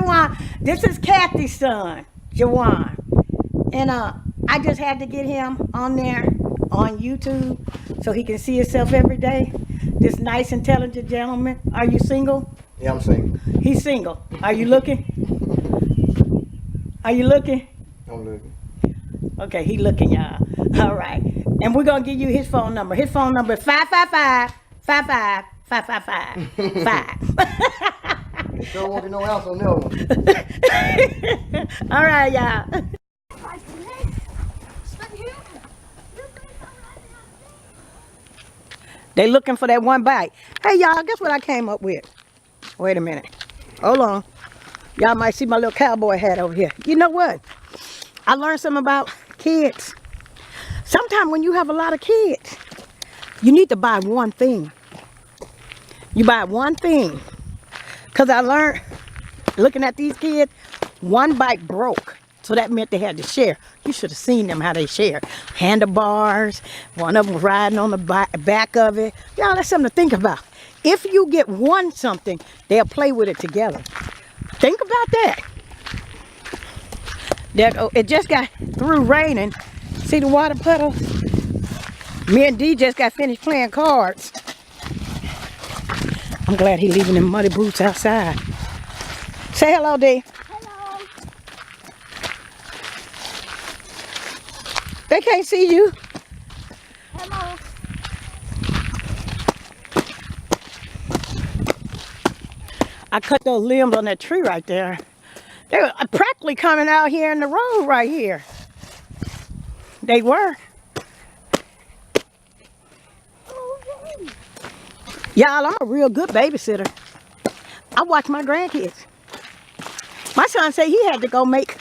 Jawan. This is Kathy's son, Jawan. And I just had to get him on there on YouTube so he can see himself every day. This nice, intelligent gentleman. Are you single? Yeah, I'm single. He's single. Are you looking? Are you looking? I'm looking. Okay, he looking, y'all. All right. And we're going to give you his phone number. His phone number is 555-555-555-5. You sure won't be no else on that one. All right, y'all. They looking for that one bite. Hey, y'all, guess what I came up with? Wait a minute. Hold on. Y'all might see my little cowboy hat over here. You know what? I learned something about kids. Sometimes when you have a lot of kids, you need to buy one thing. You buy one thing. Because I learned, looking at these kids, one bike broke. So that meant they had to share. You should have seen them how they share. Handlebars, one of them riding on the back of it. Y'all, that's something to think about. If you get one something, they'll play with it together. Think about that. It just got through raining. See the water puddles? Me and D just got finished playing cards. I'm glad he's leaving them muddy boots outside. Say hello, D. Hello. They can't see you. Hello. I cut those limbs on that tree right there. They were practically coming out here in the road right here. They were. Y'all, I'm a real good babysitter. I watch my grandkids. My son said he had to go make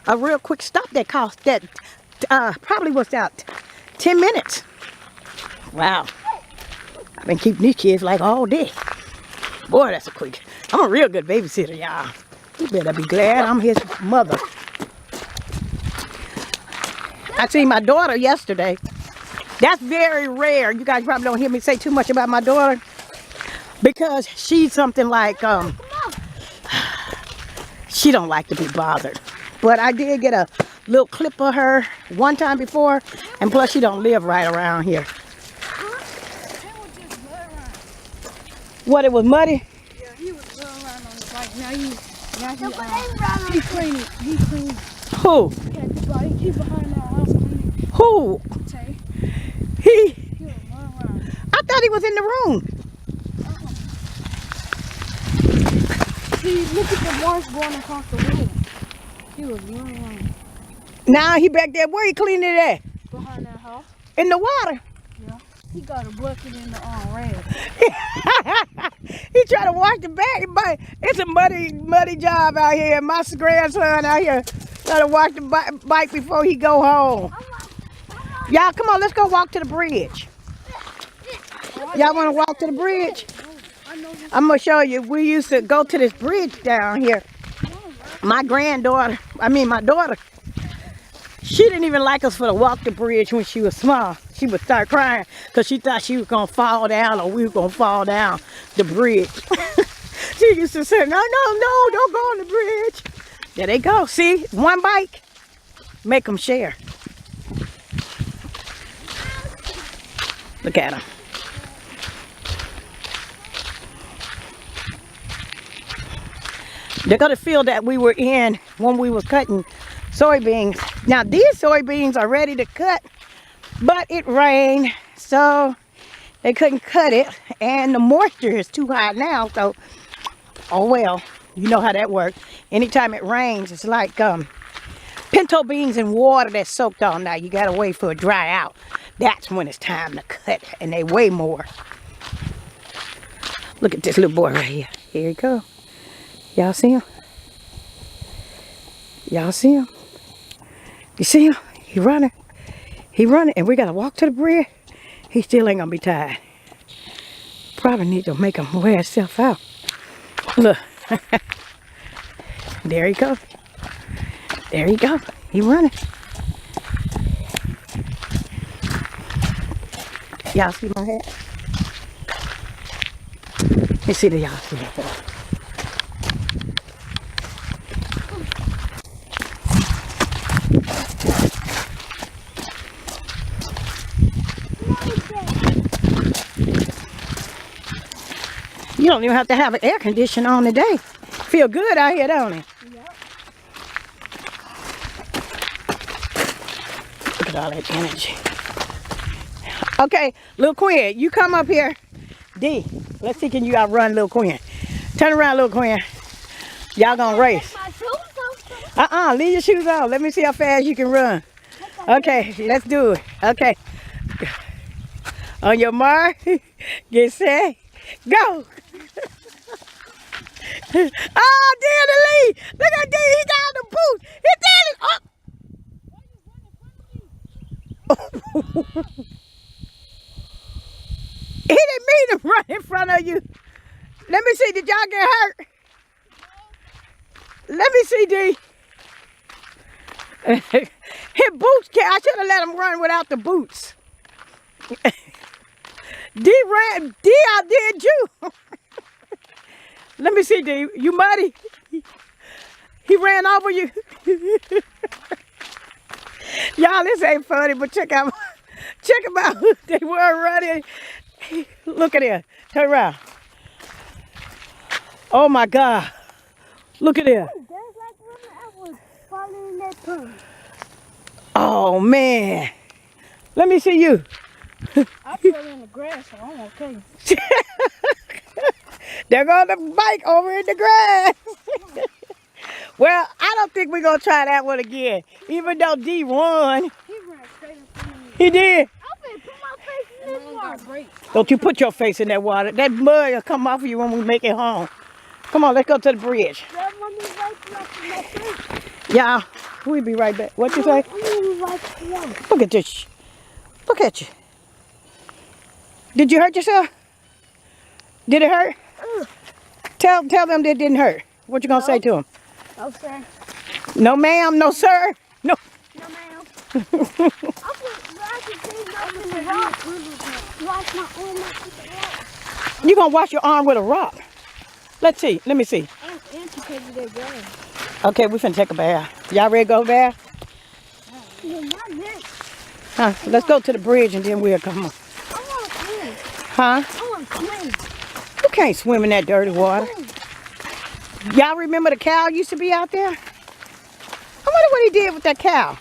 a real quick stop that cost that probably was out 10 minutes. Wow. I've been keeping these kids like all day. Boy, that's a quick. I'm a real good babysitter, y'all. You better be glad I'm his mother. I seen my daughter yesterday. That's very rare. You guys probably don't hear me say too much about my daughter because she's something like, she don't like to be bothered. But I did get a little clip of her one time before, and plus she don't live right around here. What, it was muddy? Yeah, he was running around on the bike. Now he cleaning. He cleaning. Who? Yeah, the bike. He behind that house cleaning. Who? Tay. He He was running around. I thought he was in the room. See, look at the marsh going across the room. He was running around. Now he back there. Where he cleaning it at? Behind that house. In the water. Yeah. He got a bucket in the red. He trying to wash the back, but it's a muddy job out here. My grandson out here trying to wash the bike before he go home. Y'all, come on, let's go walk to the bridge. Y'all want to walk to the bridge? I'm gonna show you. We used to go to this bridge down here. My daughter, she didn't even like us for to walk the bridge when she was small. She would start crying because she thought she was gonna fall down or we were gonna fall down the bridge. She used to say, no, don't go on the bridge. There they go. See, one bike, make them share. Look at them. They're gonna feel that we were in when we was cutting soybeans. Now these soybeans are ready to cut, but it rained, so they couldn't cut it, and the moisture is too high now. So, oh well, you know how that works. Anytime it rains, it's like pinto beans in water that's soaked all night. You gotta wait for it to dry out. That's when it's time to cut, and they weigh more. Look at this little boy right here. Here he go. Y'all see him? Y'all see him? You see him? He running. He running, and we gotta walk to the bridge. He still ain't gonna be tired. Probably need to make him wear himself out. Look. There he goes. There he go. He running. Y'all see my hat? Let's see the y'all see my hat. don't even have to have an air conditioner on today. Feel good out here, don't it? Yep. Look at all that energy. Okay, Lil Quinn, you come up here. D, let's see, can you outrun Lil Quinn? Turn around, Lil Quinn. Y'all gonna race. My shoes off. Leave your shoes on. Let me see how fast you can run. Okay, let's do it. Okay. On your mark, get set, go. Oh, D in the lead. Look at D, he got the boot. He did it. Oh. He didn't mean to run in front of you. Let me see, did y'all get hurt? Let me see, D. His boots, I should have let him run without the boots. D outdid you. Let me see, D. You muddy. He ran over you. Y'all, this ain't funny, but check them out. They were running. Look at here. Turn around. Oh my God. Look at here. There's like when I was falling in that pool. Oh man. Let me see you. I fell in the grass, so I'm okay. They're going to bike over in the grass. Well, I don't think we're going to try that one again. Even though D won. He ran straight in front of me. He did. I'm finna put my face in this water. Don't you put your face in that water. That mud will come off of you when we make it home. Come on, let's go to the bridge. That one is right up in my face. Yeah, we'll be right back. What you say? I'm gonna right there. Look at this. Look at you. Did you hurt yourself? Did it hurt? Tell them that it didn't hurt. What you gonna say to them? No, sir. No, ma'am. No, sir. No. No, ma'am. I can see nothing in the rock. Wash my arm up with the rock. You gonna wash your arm with a rock? Let's see. Let me see. And to cover their grass. Okay, we finna take a bath. Y'all ready to go bath? Yeah, not next. Huh? Let's go to the bridge and then we'll come on. I want to swim. Huh? I want to swim. You can't swim in that dirty water. Y'all remember the cow used to be out there? I wonder what he did with that cow.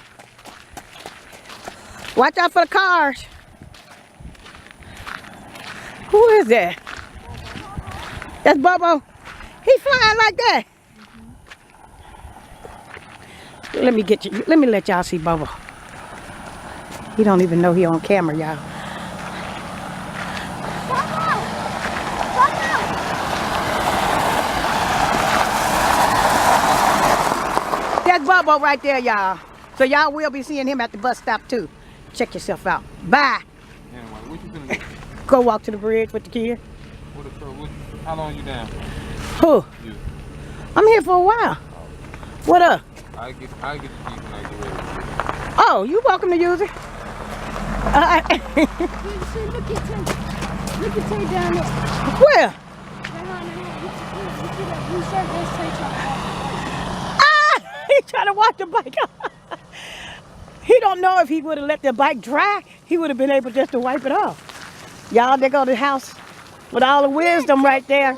Watch out for the cars. Who is that? That's Bobo. He flying like that. Let me get you. Let me let y'all see Bobo. He don't even know he on camera, y'all. That's Bobo right there, y'all. So y'all will be seeing him at the bus stop too. Check yourself out. Bye. Anyway, what you finna do? Go walk to the bridge with the kid. How long you down? Who? You. I'm here for a while. What up? I get the keys when I get ready. Oh, you welcome to use it. See, look at Tay. Look at Tay down there. Where? Behind her. You see that blue shirt? That's Tay trying to walk. Ah! He's trying to walk the bike. He don't know if he would have let the bike dry, he would have been able just to wipe it off. Y'all, they go to the house with all the wisdom right there.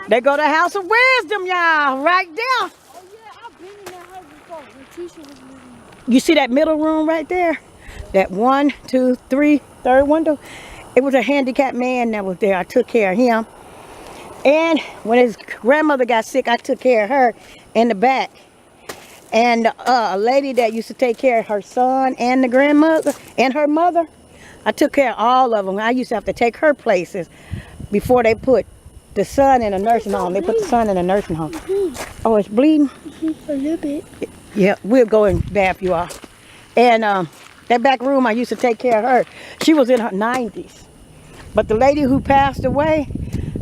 They go to the house of wisdom, y'all, right there. Oh yeah, I've been in that house before. When Tisha was living. You see that middle room right there? That 1, 2, 3, third window? It was a handicapped man that was there. I took care of him. And when his grandmother got sick, I took care of her in the back. And a lady that used to take care of her son and the grandmother and her mother, I took care of all of them. I used to have to take her places before they put the son in a nursing home. They put the son in a nursing home. Oh, it's bleeding? A little bit. Yeah, we'll go and bath you off. And that back room, I used to take care of her. She was in her 90s. But the lady who passed away,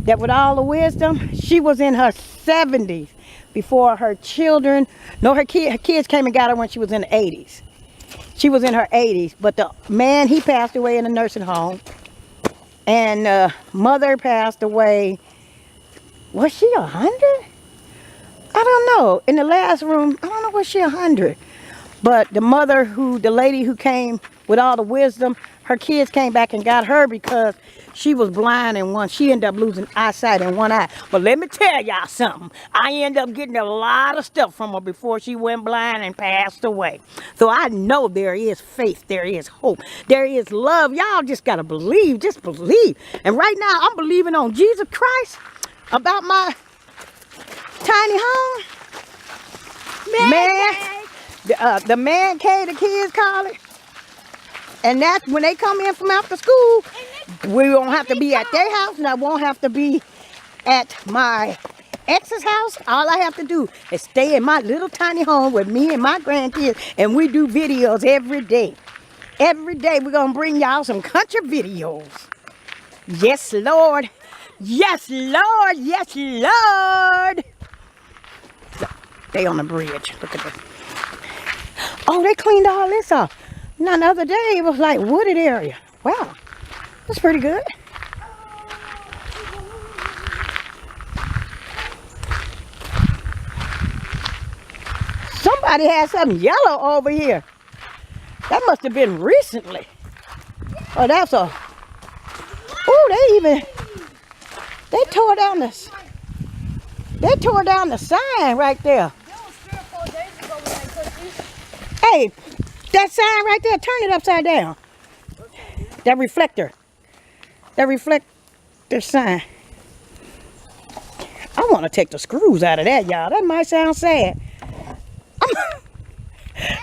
that with all the wisdom, she was in her 70s before her children. No, her kids came and got her when she was in the 80s. She was in her 80s. But the man, he passed away in a nursing home. And mother passed away. Was she 100? I don't know. In the last room, I don't know, was she 100? But the mother the lady who came with all the wisdom. Her kids came back and got her because she was blind in one. She ended up losing eyesight in one eye. But let me tell y'all something. I ended up getting a lot of stuff from her before she went blind and passed away. So I know there is faith. There is hope. There is love. Y'all just got to believe. Just believe. And right now, I'm believing on Jesus Christ about my tiny home. The man cave, the kids call it. And that's when they come in from after school, we won't have to be at their house, and I won't have to be at my ex's house. All I have to do is stay in my little tiny home with me and my grandkids, and we do videos every day. Every day we're going to bring y'all some country videos. Yes, Lord. Yes, Lord. Yes, Lord. They on the bridge. Look at this. Oh, they cleaned all this off. Now, the other day, it was like wooded area. Wow, that's pretty good. Somebody had something yellow over here. That must have been recently. Oh, that's a... Oh, they tore down this. They tore down the sign right there. Hey, that sign right there, turn it upside down. That reflector. That reflector sign. I want to take the screws out of that, y'all. That might sound sad.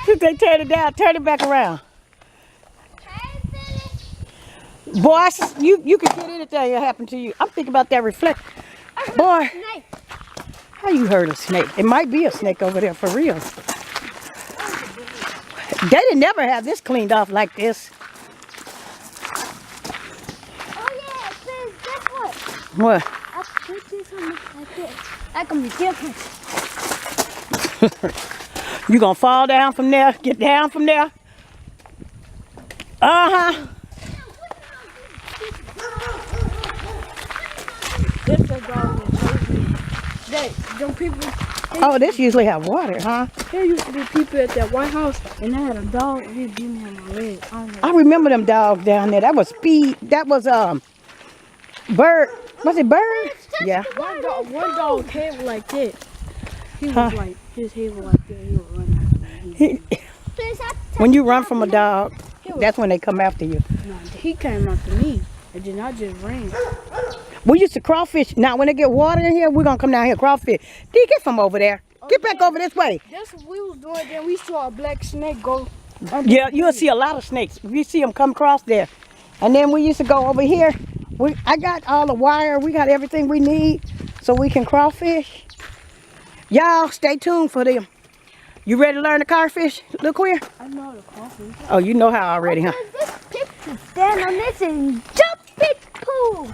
They turn it down, turn it back around. Boy, you can get anything that happened to you. I'm thinking about that reflector. Boy, how you heard a snake? It might be a snake over there for real. They didn't never have this cleaned off like this. Oh yeah, Phyllis, guess what? What? I put this on like this. That can be different. You gonna fall down from there? Get down from there? Uh-huh. This is them people. Oh, this usually have water, huh? There used to be people at that White House, and they had a dog. He beat me on my leg. I remember them dogs down there. That was Speed. That was Bird. Was it Bird? Yeah. One dog head was like this. He was like, his head was like that. He was running after me. When you run from a dog, that's when they come after you. No, he came after me, and then I just ran. We used to crawfish. Now, when they get water in here, we're going to come down here crawfish. D, get from over there. Get back over this way. That's what we was doing. Then we saw a black snake go. Yeah, you'll see a lot of snakes. We see them come across there. And then we used to go over here. I got all the wire. We got everything we need so we can crawfish. Y'all, stay tuned for them. You ready to learn to crawfish, Look Queer? I know the crawfish. Oh, you know how already, huh? This picture stand on this and jump it pool.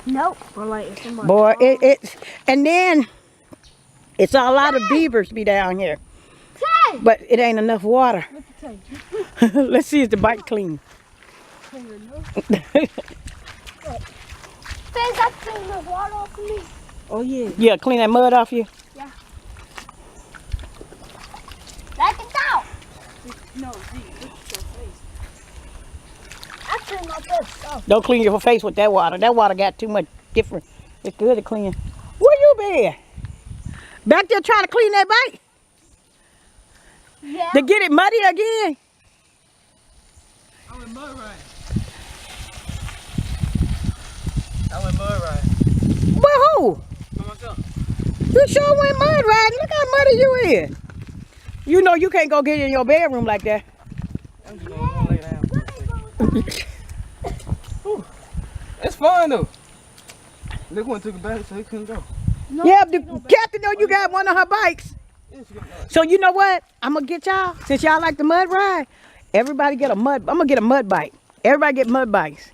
Nope. Or like if somebody Boy, and then it's a lot of beavers be down here. Hey! But it ain't enough water. Let's see if the bike clean. Phyllis, I clean the water off of me. Oh yeah. Yeah, clean that mud off you. Yeah. Back it down. No, see, look at your face. I clean my face off. Don't clean your face with that water. That water got too much different. It's good to clean. Where you been? Back there trying to clean that bike? Yeah. To get it muddy again? I went mud riding. I went mud riding. Well, who? By myself. You sure went mud riding. Look how muddy you is. You know you can't go get in your bedroom like that. I'm just gonna lay down. It's fun though. Look, one took a bath so he couldn't go. No, Yeah, the captain know you got one of her bikes. So you know what? I'm gonna get y'all, since y'all like the mud ride, everybody get a mud, I'm gonna get a mud bike. Everybody get mud bikes.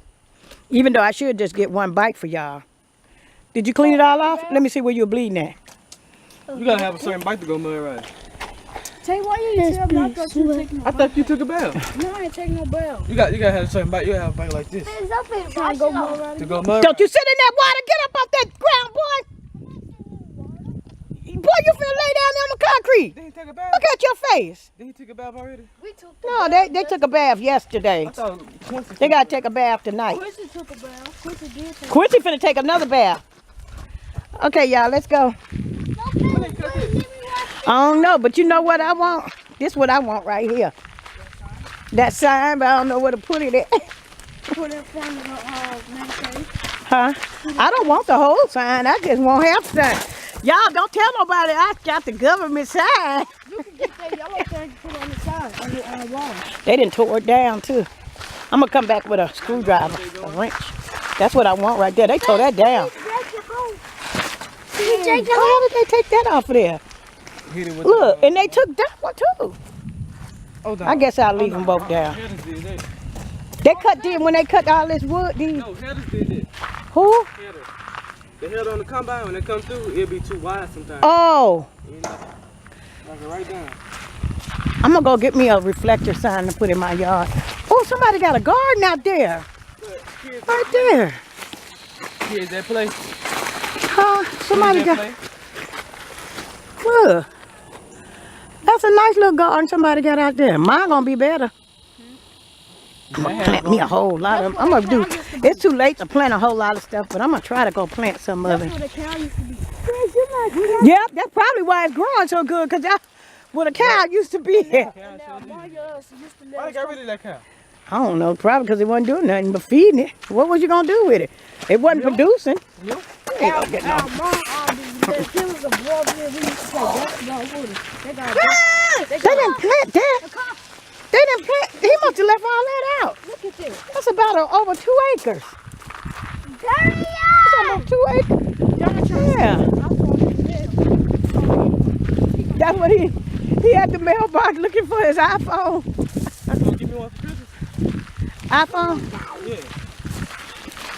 Even though I should just get one bike for y'all. Did you clean it all off? Let me see where you're bleeding at. You gotta have a certain bike to go mud riding. Tay, why you didn't tell me? I thought you were taking I thought you took a bath. No, I ain't taking no bath. You gotta have a certain bike. You gotta have a bike like this Phyllis, I'm finna Trying wash to go it more off. around. to go mud. Don't you sit in that water, get up off that ground, boy. Boy, you finna lay down there on the concrete. Did he take a bath? Look at your face. Did he take a bath already? We took the No, bath. they took a bath yesterday. I thought Quincy. They gotta take a bath tonight. Quincy took a bath. Quincy did take Quincy finna take another bath. Okay, y'all, let's go. I don't know, but you know what I want? This what I want right here. That sign, but I don't know where to put it at. put it in front of the man cave. Huh? I don't want the whole sign. I just want half the sign. Y'all don't tell nobody I got the government sign. You can get that yellow thing and put it on the side, on the wall. They done tore it down too. I'm gonna come back with a screwdriver, a wrench. That's what I want right there. They tore that down. How did they take that off of there? Hit it with Look, and they took that one too. Oh, no. I guess I'll leave them both down. Headers did that. They cut them when they cut all this wood. These No, Headers did that. who? Headers. The head on the combine, when they come through, it'll be too wide sometimes. Oh, You know? Like it right down. I'm gonna go get me a reflector sign to put in my yard. Oh, somebody got a garden out there. But kids, Right there. kids that play. Huh? Somebody Kids that got. play. Look. That's a nice little garden somebody got out there. Mine gonna be better. I'm gonna plant me a whole lot of them. I'm gonna do. It's too late to plant a whole lot of stuff, but I'm gonna try to go plant some of That's it. where the cow used to be. Yeah, that's probably why it's growing so good, cause that's where the cow used to be. And now Mario used to Why let they us got rid of that cow? I don't know, probably because it wasn't doing nothing but feeding it. What was you gonna do with it? It wasn't producing. Yep. Our mom the Phyllis of Broadway, we used to say basketball with it. They got They didn't plant that. They didn't plant. He must have left all that out. look at this. That's about over 2 acres. That's almost 2 acres. Yeah. That's what he had the mailbox looking for his iPhone. That's gonna give me one for Christmas. iPhone? Yeah.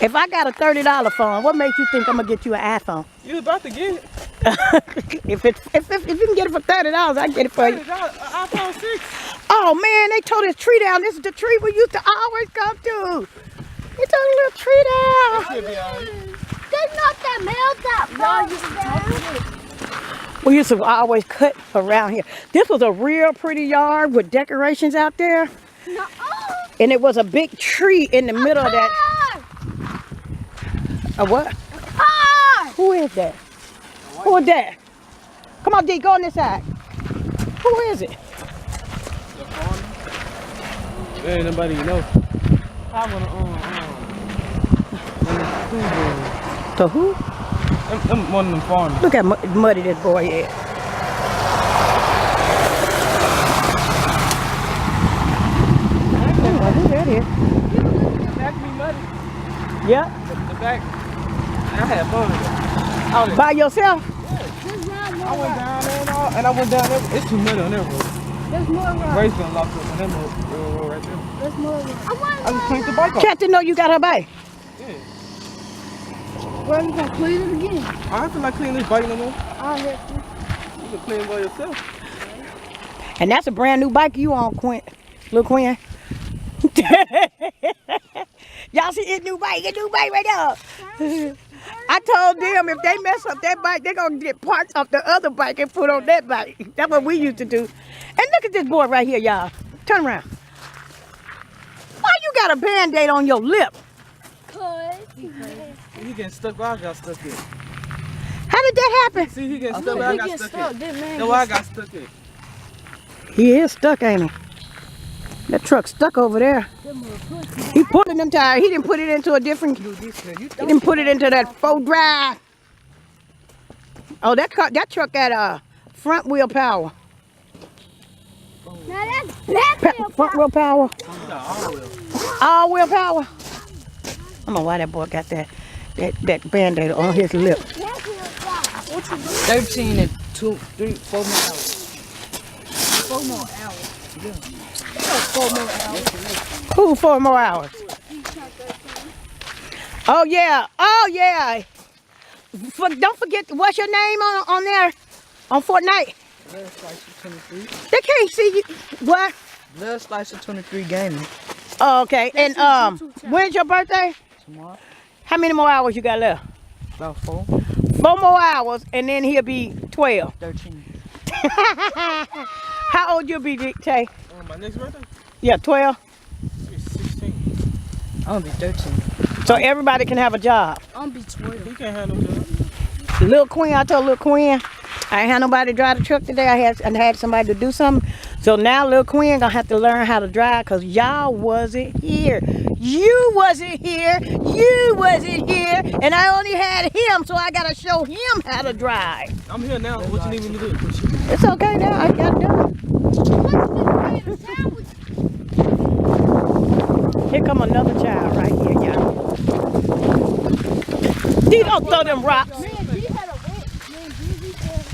If I got a $30 phone, what makes you think I'm gonna get you an iPhone? You was about to get it. if you can get it for $30, I can get it for you. iPhone 6. Oh man, they tore this tree down. This is the tree we used to always come to. They tore a little tree down. Should be all right. They knocked that mailbox down. We used to always cut around here. This was a real pretty yard with decorations out there. No. And it was a big tree in the middle of that. A what? Who is that? Who is that? Come on, D, go on this side. Who is it? There ain't nobody you know. I wanna The who? I'm one of them farmers. Look how muddy this boy is. Who that is? The back be muddy. Yeah. The back. I had fun. By yourself? I went down there and I went down there. It's too muddy on that road. There's more road. Ray's been locked up on that road right there. There's more road. I just cleaned the bike off. Cat didn't know you got her bike. Yeah. Well, you gonna clean it again. I don't feel like cleaning this bike no more. I'll help you. You can clean it by yourself. And that's a brand new bike you on, Quinn. Little Quinn. Y'all see his new bike right there. I told them if they mess up that bike, they're going to get parts off the other bike and put on that bike. That's what we used to do. And look at this boy right here, y'all. Turn around. Why you got a Band-Aid on your lip? He getting stuck where I got stuck in. How did that happen? See, he getting stuck where I He got get stuck stuck. in. That man That's why I got stuck in. He is stuck, ain't he? That truck's stuck over there. He pulling them tires. He didn't put it into a different. He didn't put it into that 4-drive. Oh, that truck got front wheel power. Now that's back Front wheel power. All wheel power. I don't know why that boy got that Band-Aid on his lip. 13 and 2, 3, 4 more hours. 4 more hours. Yeah. 4 more hours. Who 4 more hours? Oh yeah. Oh yeah. Don't forget, what's your name on there? On Fortnite? Blood Slicer 23. They can't see you. What? Blood Slicer 23 gaming. Oh, okay. And when's your birthday? Tomorrow. How many more hours you got left? About 4. 4 more hours, and then he'll be 12. 13. How old you be, Tay? My next birthday? Yeah, 12. It's 16. I'm gonna be 13. So everybody can have a job. I'm gonna be 12. He can't have no job. Little Queen, I told Little Queen, I ain't had nobody drive the truck today. I had somebody to do something. So now Little Queen gonna have to learn how to drive because y'all wasn't here. You wasn't here. You wasn't here. And I only had him, so I gotta show him how to drive. I'm here now. What you need me to do? It's okay now. I got done. Here come another child right here, y'all. These don't throw them rocks. Man, G had a wet. Man, G said.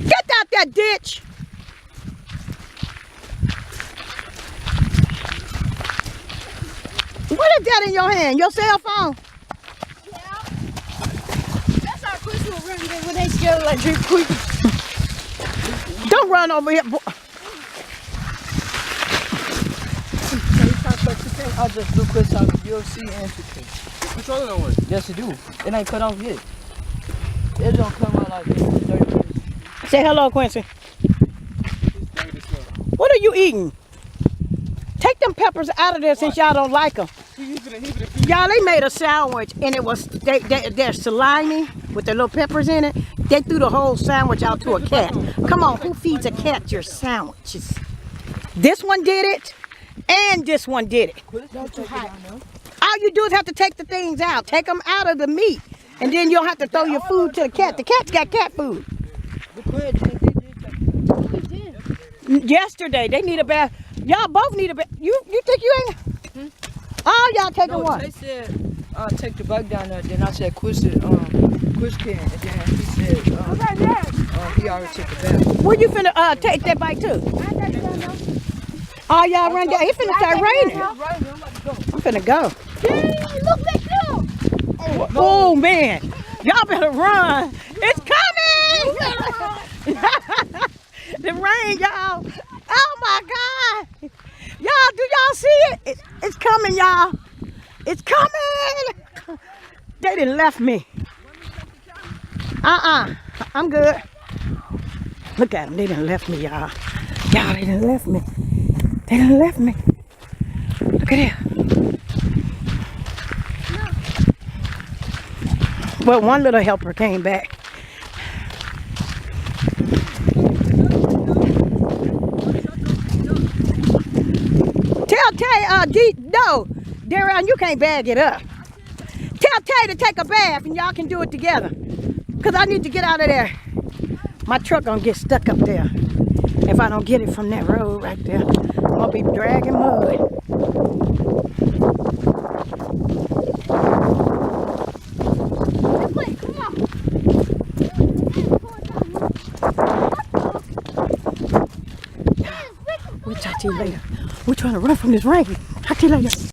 Get out that ditch. What is that in your hand? Your cell phone? That's how Chris will run there when they scared like drink quick. Don't run over here. I just do quick talk UFC and 2K. Controller don't work. Yes, you do. It ain't cut off yet. It don't come out like this in 30 minutes. Say hello, Quincy. What are you eating? Take them peppers out of there since y'all don't like them. Y'all, they made a sandwich and it was they're salami with the little peppers in it. They threw the whole sandwich out to a cat. Come on, who feeds a cat your sandwiches? This one did it, and this one did it. All you do is have to take the things out. Take them out of the meat, and then you'll have to throw your food to the cat. The cat's got cat food. Yesterday, they need a bath. Y'all both need a bath. You think you ain't? All y'all taking one. They said, take the bug down there. Then I said, Chris can. And then he said, he already took the bath. Where you finna take that bike to? All y'all run down. It finna start raining. I'm finna go. Look back there. Oh man, y'all better run. It's coming. The rain, y'all. Oh my God. Y'all, do y'all see it? It's coming, y'all. It's coming. They done left me. I'm good. Look at them. They done left me, y'all. Y'all, they done left me. They done left me. Look at that. Well, one little helper came back. Tell Tay, no, Darren, you can't bag it up. Tell Tay to take a bath and y'all can do it together. Because I need to get out of there. My truck gonna get stuck up there. If I don't get it from that road right there, I'm gonna be dragging mud. We'll talk to you later. We're trying to run from this rain. Talk to you later.